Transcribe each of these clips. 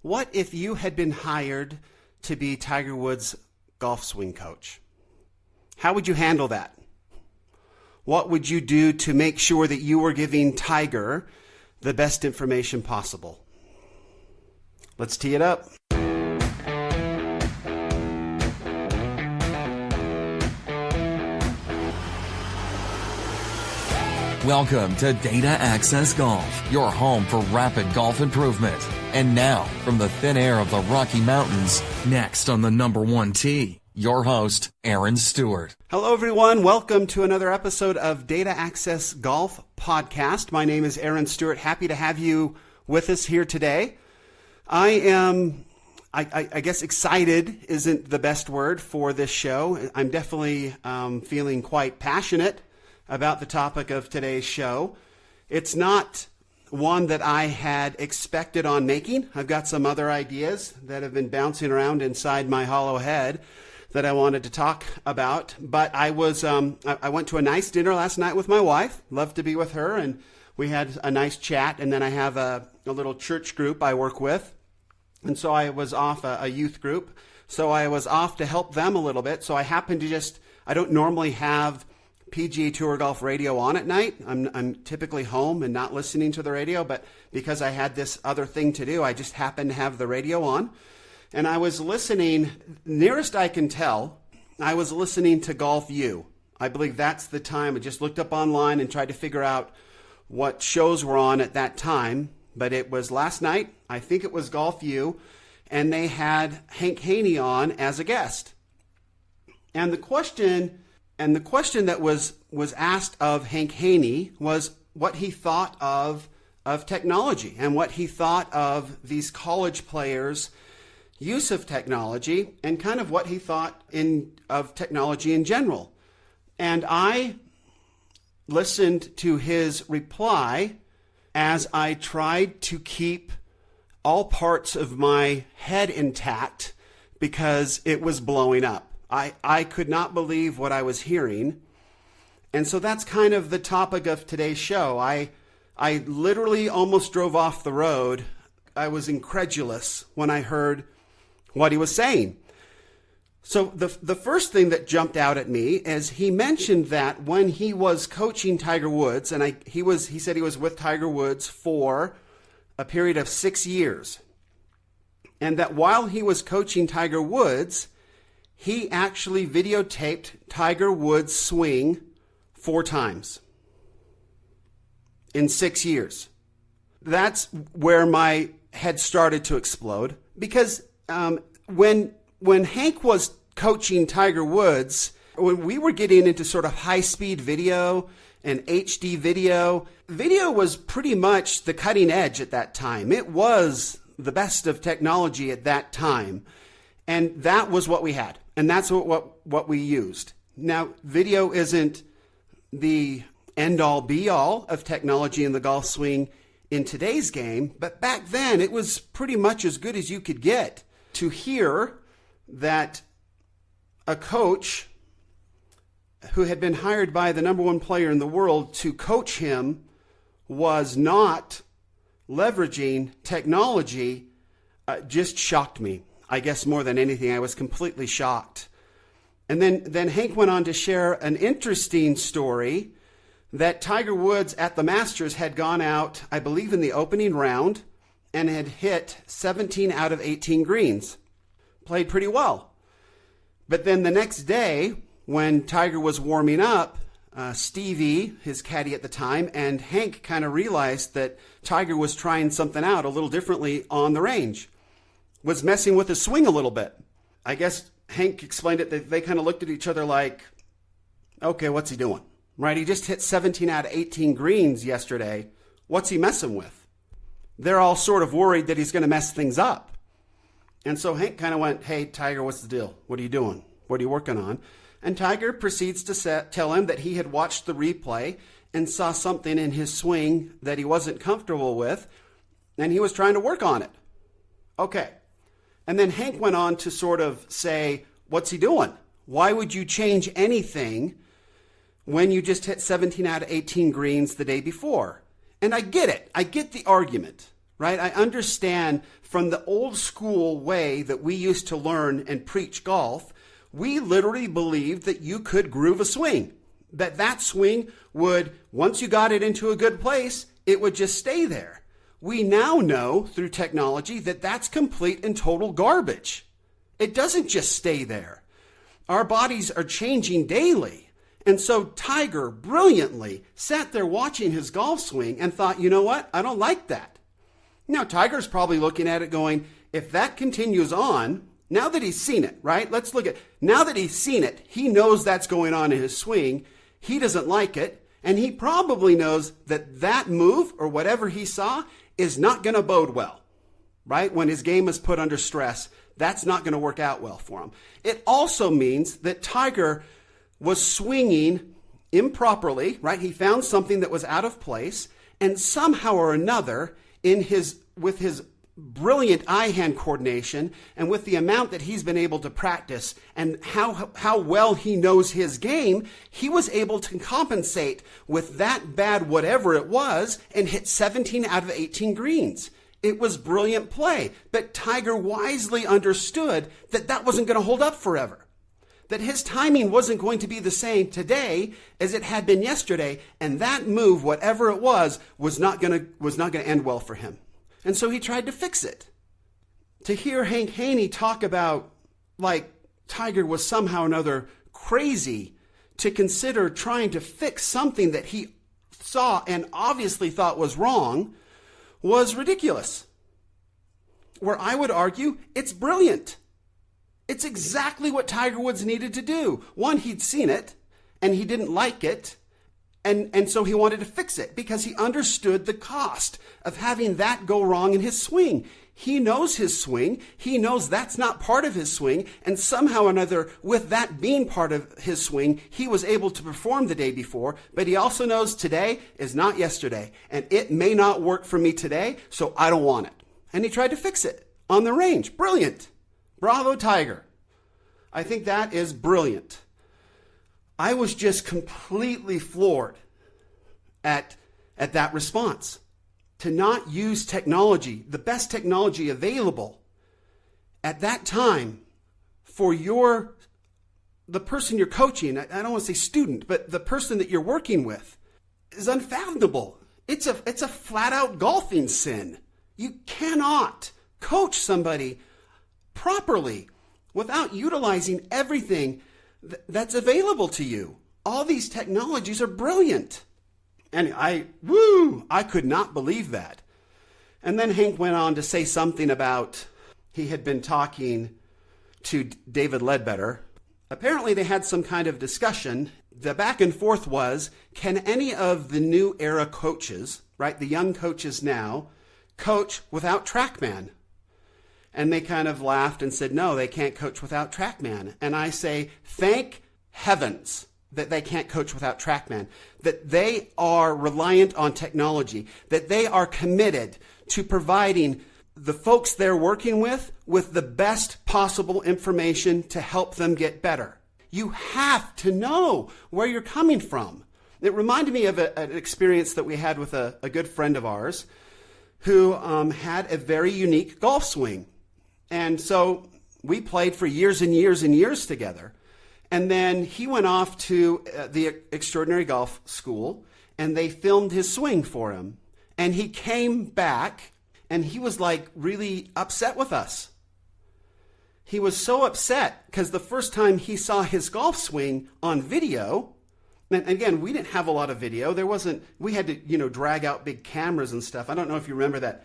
What if you had been hired to be Tiger Woods' golf swing coach? How would you handle that? What would you do to make sure that you were giving Tiger the best information possible? Let's tee it up. Welcome to Data Access Golf, your home for rapid golf improvement. And now, from the thin air of the Rocky Mountains, next on the number one tee, your host, Aaron Stewart. Hello, everyone. Welcome to another episode of Data Access Golf Podcast. My name is Aaron Stewart. Happy to have you with us here today. I guess excited isn't the best word for this show. I'm definitely feeling quite passionate about the topic of today's show. It's not one that I had expected on making. I've got some other ideas that have been bouncing around inside my hollow head that I wanted to talk about. But I went to a nice dinner last night with my wife. Loved to be with her, and we had a nice chat. And then I have a little church group I work with. And so I was off a youth group. So I was off to help them a little bit. So I happened to I don't normally have PGA Tour Golf radio on at night. I'm typically home and not listening to the radio, but because I had this other thing to do, I just happened to have the radio on. And I was listening, nearest I can tell, I was listening to Golf U. I believe that's the time. I just looked up online and tried to figure out what shows were on at that time. But it was last night. I think it was Golf U. And they had Hank Haney on as a guest. And the question that was asked of Hank Haney was what he thought of technology and what he thought of these college players' use of technology and kind of what he thought of technology in general. And I listened to his reply as I tried to keep all parts of my head intact because it was blowing up. I could not believe what I was hearing. And so that's kind of the topic of today's show. I literally almost drove off the road. I was incredulous when I heard what he was saying. So the first thing that jumped out at me is he mentioned that when he was coaching Tiger Woods, and he said he was with Tiger Woods for a period of 6 years. And that while he was coaching Tiger Woods, he actually videotaped Tiger Woods' swing 4 times in 6 years. That's where my head started to explode because when Hank was coaching Tiger Woods, when we were getting into sort of high-speed video and HD video was pretty much the cutting edge at that time. It was the best of technology at that time. And that was what we had. And that's what we used. Now, video isn't the end-all, be-all of technology in the golf swing in today's game. But back then, it was pretty much as good as you could get. To hear that a coach who had been hired by the number one player in the world to coach him was not leveraging technology just shocked me. I guess more than anything, I was completely shocked. And then Hank went on to share an interesting story that Tiger Woods at the Masters had gone out, I believe in the opening round, and had hit 17 out of 18 greens. Played pretty well. But then the next day, when Tiger was warming up, Stevie, his caddy at the time, and Hank kind of realized that Tiger was trying something out a little differently on the range. Was messing with his swing a little bit. I guess Hank explained it that they kind of looked at each other like, okay, what's he doing? Right? He just hit 17 out of 18 greens yesterday. What's he messing with? They're all sort of worried that he's going to mess things up. And so Hank kind of went, hey, Tiger, what's the deal? What are you doing? What are you working on? And Tiger proceeds to tell him that he had watched the replay and saw something in his swing that he wasn't comfortable with, and he was trying to work on it. Okay. And then Hank went on to sort of say, what's he doing? Why would you change anything when you just hit 17 out of 18 greens the day before? And I get it. I get the argument, right? I understand from the old school way that we used to learn and preach golf, we literally believed that you could groove a swing. That swing would, once you got it into a good place, it would just stay there. We now know through technology that that's complete and total garbage. It doesn't just stay there. Our bodies are changing daily. And so Tiger brilliantly sat there watching his golf swing and thought, you know what? I don't like that. Now, Tiger's probably looking at it going, if that continues on, now that he's seen it, right? Let's look at, now that he's seen it, he knows that's going on in his swing. He doesn't like it. And he probably knows that that move or whatever he saw is not going to bode well, right? When his game is put under stress, that's not going to work out well for him. It also means that Tiger was swinging improperly, right? He found something that was out of place, and somehow or another, with his brilliant eye-hand coordination and with the amount that he's been able to practice and how well he knows his game, he was able to compensate with that bad whatever it was and hit 17 out of 18 greens. It was brilliant play, but Tiger wisely understood that that wasn't going to hold up forever, that his timing wasn't going to be the same today as it had been yesterday, and that move, whatever it was not going to end well for him. And so he tried to fix it. To hear Hank Haney talk about like Tiger was somehow or another crazy to consider trying to fix something that he saw and obviously thought was wrong was ridiculous. Where I would argue it's brilliant. It's exactly what Tiger Woods needed to do. One, he'd seen it and he didn't like it. And so he wanted to fix it because he understood the cost of having that go wrong in his swing. He knows his swing. He knows that's not part of his swing. And somehow or another, with that being part of his swing, he was able to perform the day before. But he also knows today is not yesterday. And it may not work for me today, so I don't want it. And he tried to fix it on the range. Brilliant. Bravo, Tiger. I think that is brilliant. I was just completely floored at that response. To not use technology, the best technology available at that time for the person you're coaching, I don't want to say student, but the person that you're working with is unfathomable. It's a flat out golfing sin. You cannot coach somebody properly without utilizing everything that's available to you. All these technologies are brilliant. And I could not believe that. And then Hank went on to say something about he had been talking to David Ledbetter. Apparently they had some kind of discussion. The back and forth was, can any of the new era coaches, right, the young coaches now, coach without TrackMan? And they kind of laughed and said, no, they can't coach without TrackMan. And I say, thank heavens that they can't coach without TrackMan, that they are reliant on technology, that they are committed to providing the folks they're working with the best possible information to help them get better. You have to know where you're coming from. It reminded me of an experience that we had with a good friend of ours who had a very unique golf swing. And so we played for years and years and years together. And then he went off to the Extraordinary Golf School, and they filmed his swing for him. And he came back, and he was like really upset with us. He was so upset because the first time he saw his golf swing on video, and again, we didn't have a lot of video. We had to, drag out big cameras and stuff. I don't know if you remember that.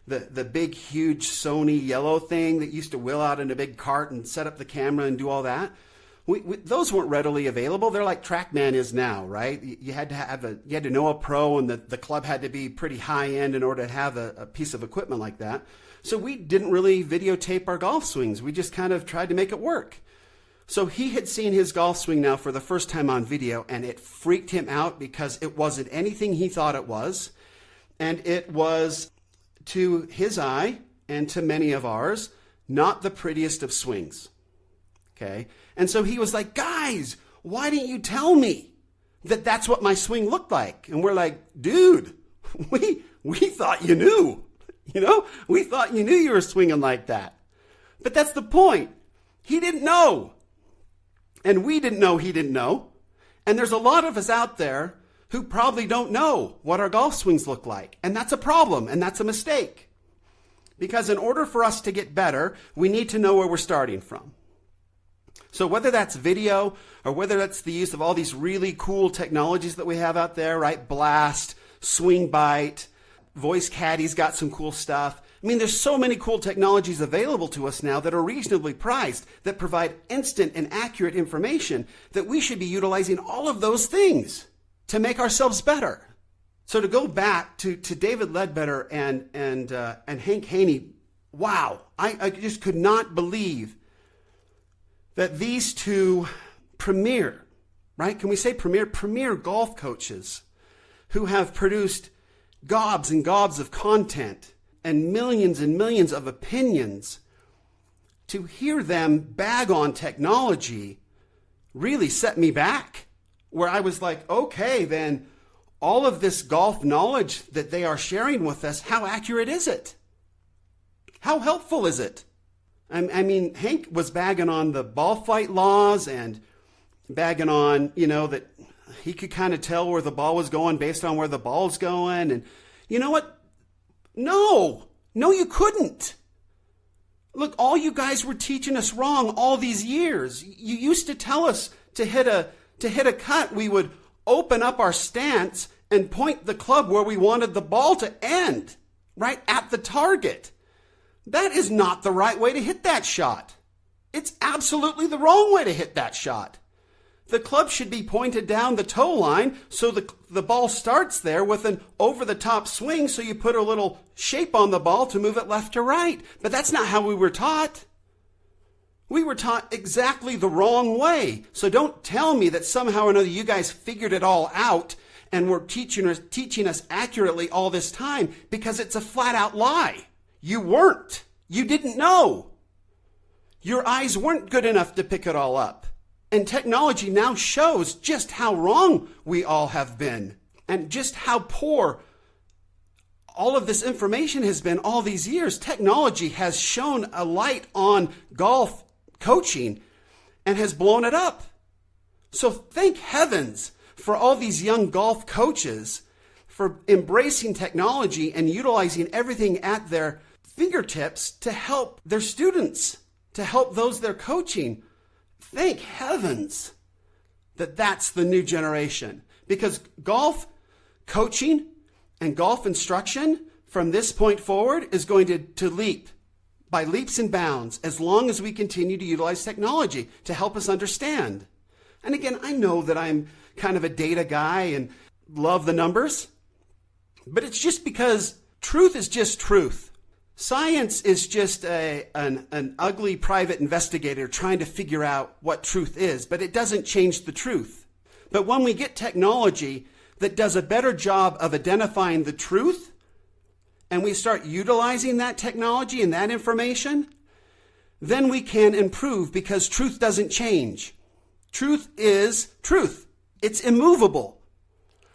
The big, huge Sony yellow thing that used to wheel out in a big cart and set up the camera and do all that. Those weren't readily available. They're like TrackMan is now, right? You had to know a pro, and the club had to be pretty high end in order to have a piece of equipment like that. So we didn't really videotape our golf swings. We just kind of tried to make it work. So he had seen his golf swing now for the first time on video, and it freaked him out because it wasn't anything he thought it was. And it was, to his eye and to many of ours, not the prettiest of swings. Okay? And so he was like, guys, why didn't you tell me that that's what my swing looked like? And we're like, dude, we thought you knew. We thought you knew you were swinging like that. But that's the point. He didn't know. And we didn't know he didn't know. And there's a lot of us out there who probably don't know what our golf swings look like. And that's a problem, and that's a mistake. Because in order for us to get better, we need to know where we're starting from. So whether that's video or whether that's the use of all these really cool technologies that we have out there, right? Blast, Swing Bite, Voice Caddy's got some cool stuff. I mean, there's so many cool technologies available to us now that are reasonably priced, that provide instant and accurate information, that we should be utilizing all of those things to make ourselves better. So to go back to David Ledbetter and Hank Haney, wow, I just could not believe that these two premier, right? Can we say premier golf coaches who have produced gobs and gobs of content and millions of opinions, to hear them bag on technology really set me back, where I was like, okay, then all of this golf knowledge that they are sharing with us, how accurate is it? How helpful is it? I mean, Hank was bagging on the ball flight laws and bagging on, that he could kind of tell where the ball was going based on where the ball's going. And you know what? No, you couldn't. Look, all you guys were teaching us wrong all these years. You used to tell us to hit a cut, we would open up our stance and point the club where we wanted the ball to end, right at the target. That is not the right way to hit that shot. It's absolutely the wrong way to hit that shot. The club should be pointed down the toe line so the ball starts there with an over-the-top swing, so you put a little shape on the ball to move it left to right. But that's not how we were taught. We were taught exactly the wrong way. So don't tell me that somehow or another you guys figured it all out and were teaching us accurately all this time, because it's a flat-out lie. You weren't. You didn't know. Your eyes weren't good enough to pick it all up. And technology now shows just how wrong we all have been, and just how poor all of this information has been all these years. Technology has shone a light on golf coaching and has blown it up. So thank heavens for all these young golf coaches for embracing technology and utilizing everything at their fingertips to help their students, to help those they're coaching. Thank heavens that that's the new generation, because golf coaching and golf instruction from this point forward is going to leap by leaps and bounds as long as we continue to utilize technology to help us understand. And again, I know that I'm kind of a data guy and love the numbers, but it's just because truth is just truth. Science is just an ugly private investigator trying to figure out what truth is, but it doesn't change the truth. But when we get technology that does a better job of identifying the truth, and we start utilizing that technology and that information, then we can improve, because truth doesn't change. Truth is truth. It's immovable.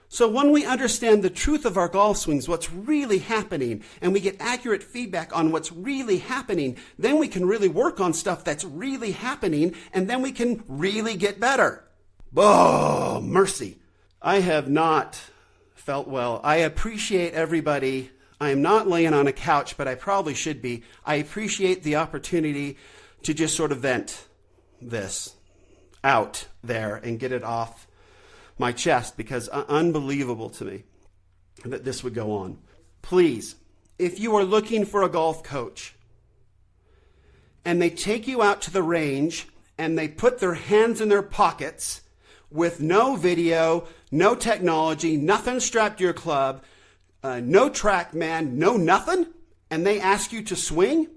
So when we understand the truth of our golf swings, what's really happening, and we get accurate feedback on what's really happening, then we can really work on stuff that's really happening, and then we can really get better. Oh, mercy. I have not felt well. I appreciate everybody. I am not laying on a couch, but I probably should be. I appreciate the opportunity to just sort of vent this out there and get it off my chest, because unbelievable to me that this would go on. Please, if you are looking for a golf coach and they take you out to the range and they put their hands in their pockets with no video, no technology, nothing strapped to your club, no TrackMan, no nothing, and they ask you to swing,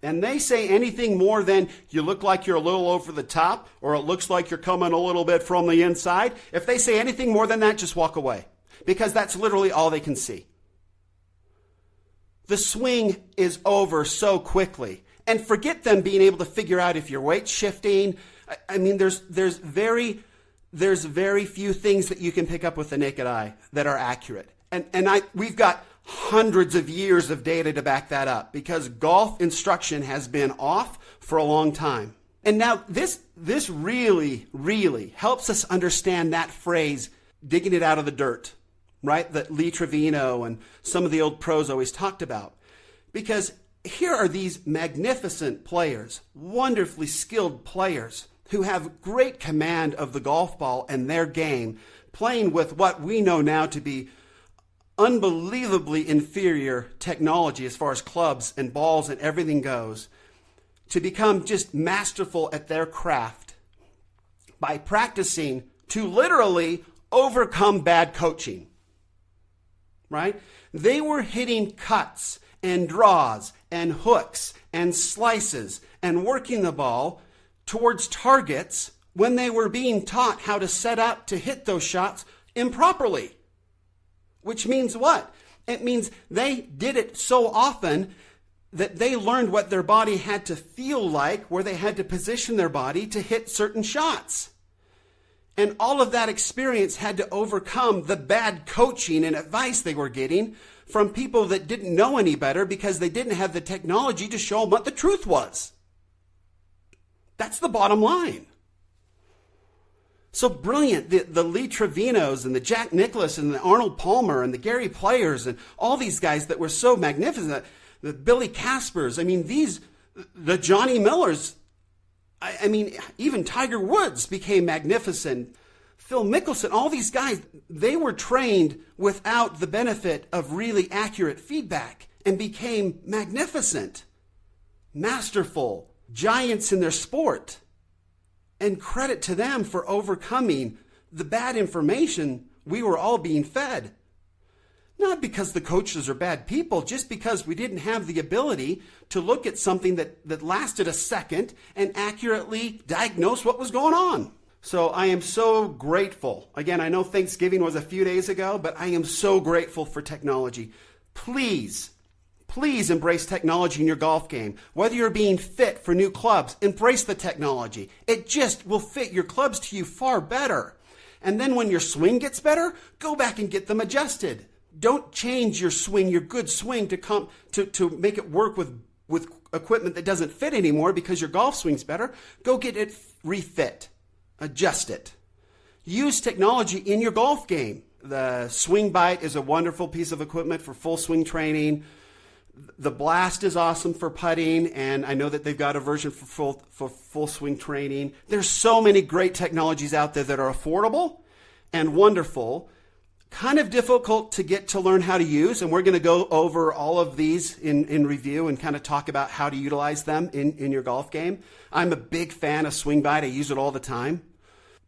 and they say anything more than you look like you're a little over the top, or it looks like you're coming a little bit from the inside, if they say anything more than that, just walk away, because that's literally all they can see. The swing is over so quickly. And forget them being able to figure out if your weight's shifting. I mean, there's very few things that you can pick up with the naked eye that are accurate. And we've got hundreds of years of data to back that up, because golf instruction has been off for a long time. And now this really, really helps us understand that phrase, digging it out of the dirt, right? That Lee Trevino and some of the old pros always talked about. Because here are these magnificent players, wonderfully skilled players who have great command of the golf ball and their game, playing with what we know now to be unbelievably inferior technology as far as clubs and balls and everything goes, to become just masterful at their craft by practicing to literally overcome bad coaching, right? They were hitting cuts and draws and hooks and slices and working the ball towards targets when they were being taught how to set up to hit those shots improperly. Which means what? It means they did it so often that they learned what their body had to feel like, where they had to position their body to hit certain shots. And all of that experience had to overcome the bad coaching and advice they were getting from people that didn't know any better because they didn't have the technology to show them what the truth was. That's the bottom line. So brilliant, the Lee Trevinos and the Jack Nicklaus and the Arnold Palmer and the Gary Players and all these guys that were so magnificent, the Billy Caspers, the Johnny Millers, even Tiger Woods became magnificent. Phil Mickelson, all these guys, they were trained without the benefit of really accurate feedback and became magnificent, masterful, giants in their sport. And credit to them for overcoming the bad information we were all being fed. Not because the coaches are bad people, just because we didn't have the ability to look at something that lasted a second and accurately diagnose what was going on. So I am so grateful. Again, I know Thanksgiving was a few days ago, but I am so grateful for technology. Please embrace technology in your golf game. Whether you're being fit for new clubs, embrace the technology. It just will fit your clubs to you far better. And then when your swing gets better, go back and get them adjusted. Don't change your swing, your good swing, to make it work with equipment that doesn't fit anymore because your golf swing's better. Go get it refit. Adjust it. Use technology in your golf game. The Swing Bite is a wonderful piece of equipment for full swing training. The Blast is awesome for putting, and I know that they've got a version for full swing training. There's so many great technologies out there that are affordable and wonderful, kind of difficult to get to learn how to use, and we're going to go over all of these in review and kind of talk about how to utilize them in your golf game. I'm a big fan of Swing Bite. I use it all the time.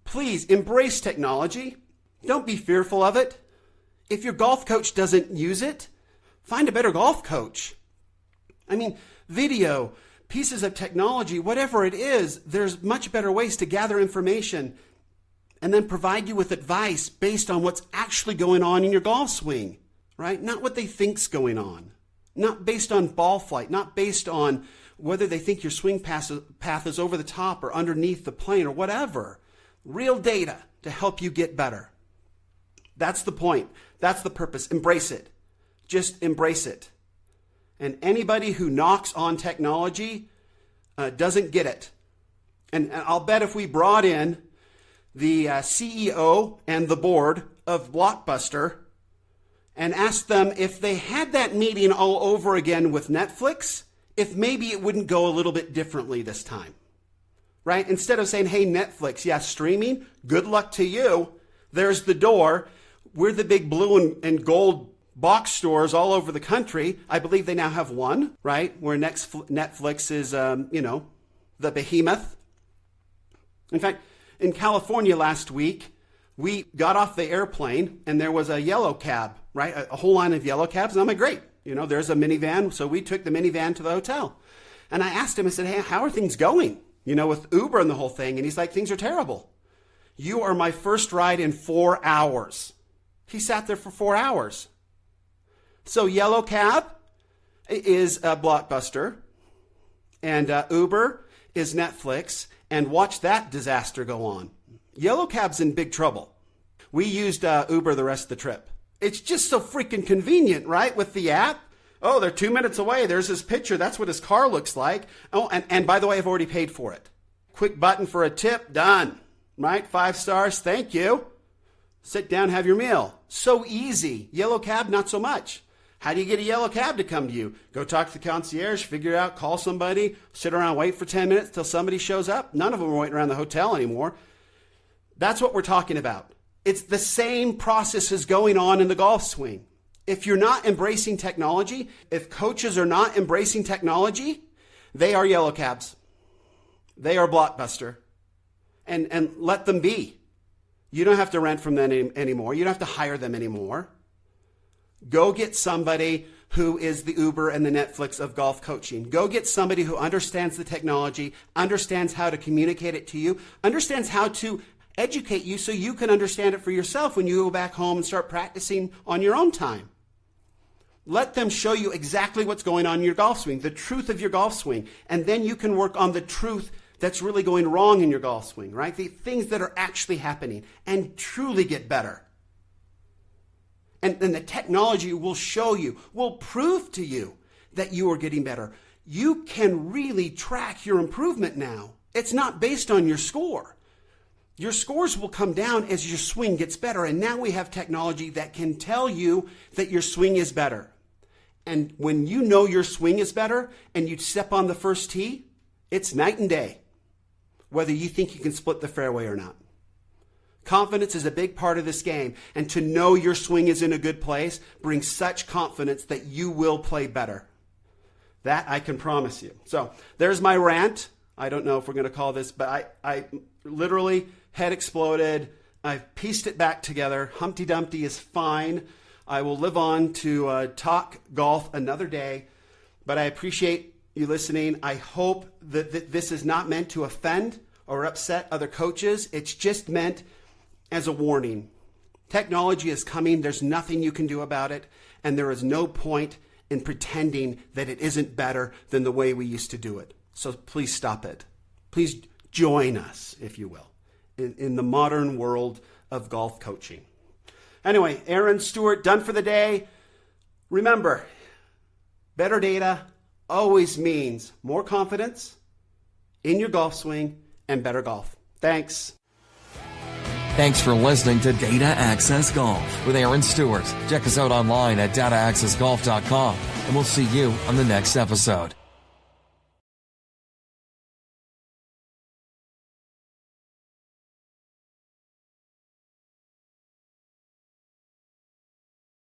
Please embrace technology. Don't be fearful of it. If your golf coach doesn't use it, find a better golf coach. Video, pieces of technology, whatever it is, there's much better ways to gather information and then provide you with advice based on what's actually going on in your golf swing, right? Not what they think's going on. Not based on ball flight, not based on whether they think your swing path is over the top or underneath the plane or whatever. Real data to help you get better. That's the point. That's the purpose. Embrace it. Just embrace it. And anybody who knocks on technology doesn't get it. And I'll bet if we brought in the CEO and the board of Blockbuster and asked them if they had that meeting all over again with Netflix, if maybe it wouldn't go a little bit differently this time. Right? Instead of saying, hey, Netflix, yeah, streaming, good luck to you. There's the door. We're the big blue and gold box stores all over the country. I believe they now have one, right? Where Netflix is, the behemoth. In fact, in California last week, we got off the airplane and there was a yellow cab, right? A whole line of yellow cabs. And I'm like, great. There's a minivan. So we took the minivan to the hotel. And I asked him, I said, hey, how are things going? With Uber and the whole thing. And he's like, things are terrible. You are my first ride in 4 hours. He sat there for 4 hours. So yellow cab is a Blockbuster, and Uber is Netflix, and watch that disaster go on. Yellow cab's in big trouble. We used Uber the rest of the trip. It's just so freaking convenient, right? With the app. Oh, they're 2 minutes away. There's his picture. That's what his car looks like. Oh, and by the way, I've already paid for it. Quick button for a tip. Done. Right? 5 stars. Thank you. Sit down, have your meal. So easy. Yellow cab, not so much. How do you get a yellow cab to come to you? Go talk to the concierge, figure it out, call somebody, sit around, wait for 10 minutes till somebody shows up. None of them are waiting around the hotel anymore. That's what we're talking about. It's the same process is going on in the golf swing. If you're not embracing technology, if coaches are not embracing technology, they are yellow cabs. They are Blockbuster. And let them be. You don't have to rent from them anymore. You don't have to hire them anymore. Go get somebody who is the Uber and the Netflix of golf coaching. Go get somebody who understands the technology, understands how to communicate it to you, understands how to educate you so you can understand it for yourself when you go back home and start practicing on your own time. Let them show you exactly what's going on in your golf swing, the truth of your golf swing, and then you can work on the truth that's really going wrong in your golf swing, right? The things that are actually happening and truly get better. And the technology will show you, will prove to you that you are getting better. You can really track your improvement now. It's not based on your score. Your scores will come down as your swing gets better. And now we have technology that can tell you that your swing is better. And when you know your swing is better and you step on the first tee, it's night and day, whether you think you can split the fairway or not. Confidence is a big part of this game, and to know your swing is in a good place brings such confidence that you will play better. That I can promise you. So there's my rant. I don't know if we're going to call this, but I literally head exploded. I've pieced it back together. Humpty Dumpty is fine. I will live on to talk golf another day, but I appreciate you listening. I hope that this is not meant to offend or upset other coaches. It's just meant as a warning. Technology is coming. There's nothing you can do about it. And there is no point in pretending that it isn't better than the way we used to do it. So please stop it. Please join us, if you will, in the modern world of golf coaching. Anyway, Aaron Stewart, done for the day. Remember, better data always means more confidence in your golf swing and better golf. Thanks. Thanks for listening to Data Access Golf with Aaron Stewart. Check us out online at dataaccessgolf.com, and we'll see you on the next episode.